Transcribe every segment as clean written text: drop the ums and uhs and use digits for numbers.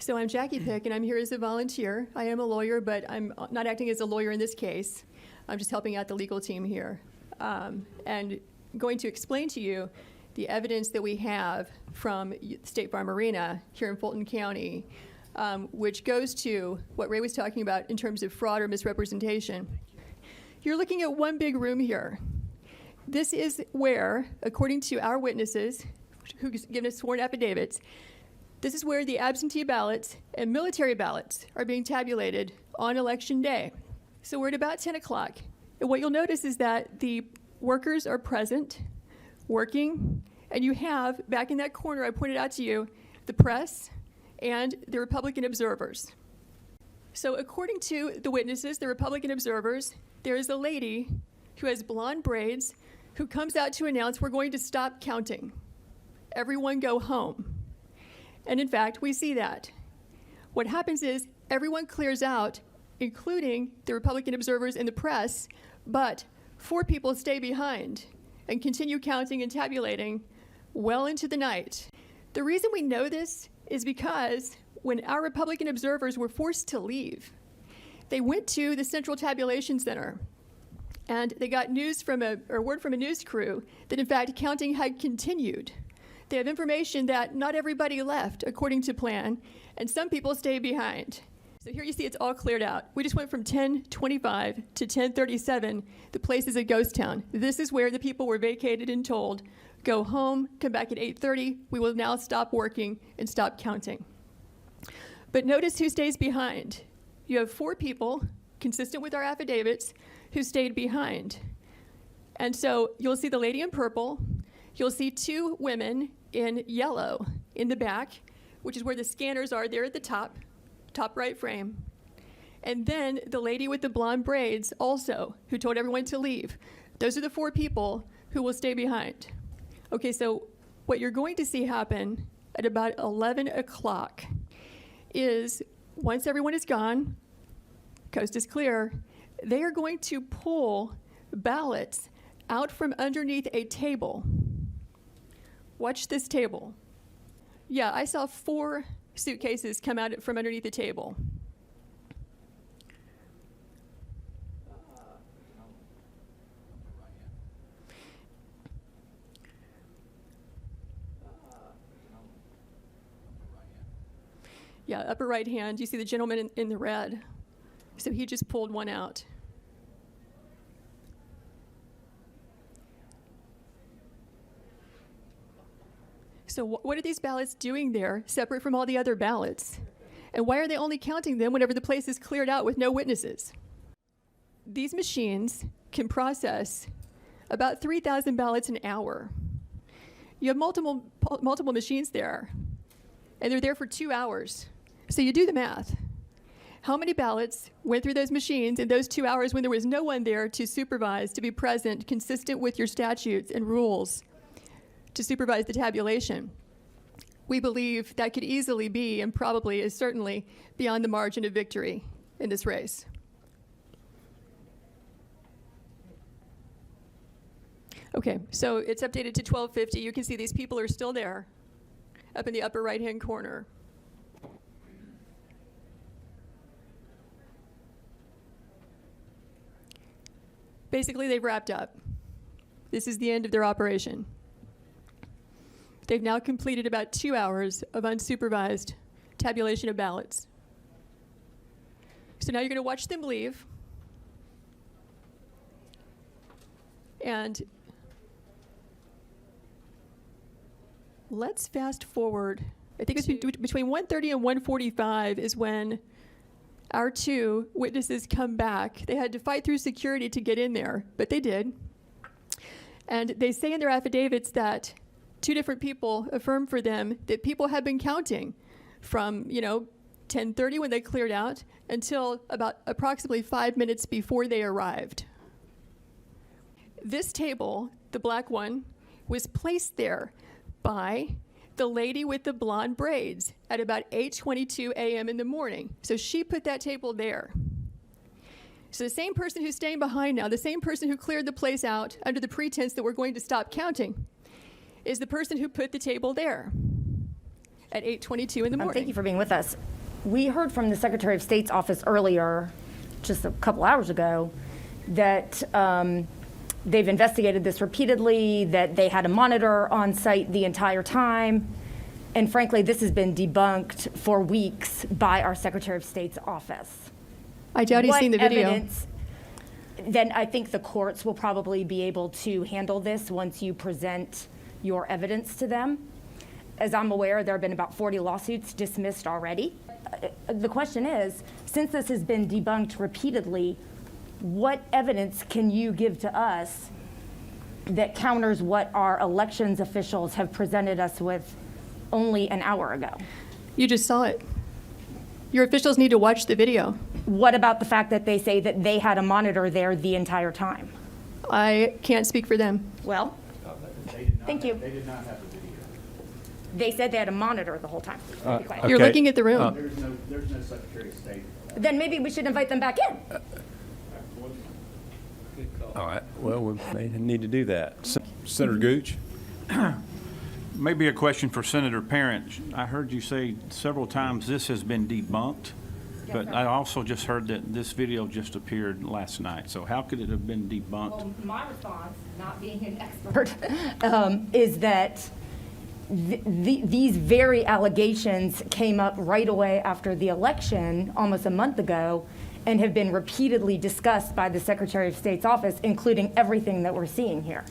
So I'm Jackie Pick, and I'm here as a volunteer. I am a lawyer, but I'm not acting as a lawyer in this case. I'm just helping out the legal team here. And going to explain to you the evidence that we have from State Farm Arena here in Fulton County, which goes to what Ray was talking about in terms of fraud or misrepresentation. You're looking at one big room here. This is where, according to our witnesses, who've given us sworn affidavits, this is where the absentee ballots and military ballots are being tabulated on election day. So we're at about 10 o'clock. And what you'll notice is that the workers are present, working, and you have, back in that corner I pointed out to you, the press and the Republican observers. So according to the witnesses, the Republican observers, there is a lady who has blonde braids who comes out to announce we're going to stop counting. Everyone go home. And in fact, we see that. What happens is everyone clears out, including the Republican observers and the press, but 4 people stay behind and continue counting and tabulating well into the night. The reason we know this is because when our Republican observers were forced to leave, they went to the Central Tabulation Center and they got word from a news crew that in fact counting had continued. They have information that not everybody left according to plan, and some people stayed behind. So here you see it's all cleared out. We just went from 10:25 to 10:37. The place is a ghost town. This is where the people were vacated and told, go home, come back at 8:30. We will now stop working and stop counting. But notice who stays behind. You have 4 people, consistent with our affidavits, who stayed behind. And so you'll see the lady in purple. You'll see 2 women in yellow in the back, which is where the scanners are there at the top right frame. And then the lady with the blonde braids also, who told everyone to leave. Those are the 4 people who will stay behind. Okay, so what you're going to see happen at about 11 o'clock is once everyone is gone, coast is clear, they are going to pull ballots out from underneath a table. Watch this table. Yeah, I saw 4 suitcases come out from underneath the table. Yeah, upper right hand, you see the gentleman in the red. So he just pulled one out. So what are these ballots doing there, separate from all the other ballots? And why are they only counting them whenever the place is cleared out with no witnesses? These machines can process about 3,000 ballots an hour. You have multiple machines there, and they're there for 2 hours. So you do the math. How many ballots went through those machines in those 2 hours when there was no one there to supervise, to be present, consistent with your statutes and rules, to supervise the tabulation? We believe that could easily be, and probably is certainly, beyond the margin of victory in this race. Okay, so it's updated to 12:50. You can see these people are still there, up in the upper right-hand corner. Basically, they've wrapped up. This is the end of their operation. They've now completed about 2 hours of unsupervised tabulation of ballots. So now you're going to watch them leave. And let's fast forward. I think it's between 1:30 and 1:45 is when our 2 witnesses come back. They had to fight through security to get in there, but they did. And they say in their affidavits that 2 different people affirm for them that people have been counting from, 10:30 when they cleared out until about approximately 5 minutes before they arrived. This table, the black one, was placed there by the lady with the blonde braids at about 8:22 a.m. in the morning. So she put that table there. So the same person who's staying behind now, the same person who cleared the place out under the pretense that we're going to stop counting, is the person who put the table there. at 8:22 in the morning. Thank you for being with us. We heard from the Secretary of State's office earlier, just a couple hours ago, that they've investigated this repeatedly, that they had a monitor on site the entire time. And frankly, this has been debunked for weeks by our Secretary of State's office. I doubt he's seen the video. Evidence, then I think the courts will probably be able to handle this once you present your evidence to them. As I'm aware, there have been about 40 lawsuits dismissed already. The question is, since this has been debunked repeatedly, what evidence can you give to us that counters what our elections officials have presented us with only an hour ago? You just saw it. Your officials need to watch the video. What about the fact that they say that they had a monitor there the entire time? I can't speak for them. Well, thank you. They did not have the video. They said they had a monitor the whole time. Be quiet. You're Okay. looking at the room. There's no Secretary of State. Then maybe we should invite them back in. All right, well, we may need to do that. Senator Gooch? Maybe a question for Senator Parent. I heard you say several times this has been debunked, but sir. I also just heard that this video just appeared last night. So how could it have been debunked? Well, my response, not being an expert, is that these very allegations came up right away after the election, almost a month ago, and have been repeatedly discussed by the Secretary of State's office, including everything that we're seeing here.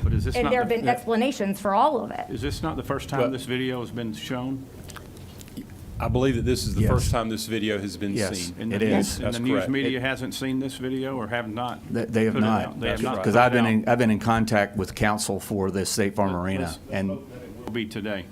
But is this And not there have the- been explanations for all of it. Is this not the first time Well- this video has been shown? I believe that this is the Yes. first time this video has been Yes. seen. And It the is. news- And That's the news correct. media hasn't seen this video or have not? They have put it not. out? They have That's not right. Because put it I've out. been in contact with counsel for the State Farm Arena, and Will be today.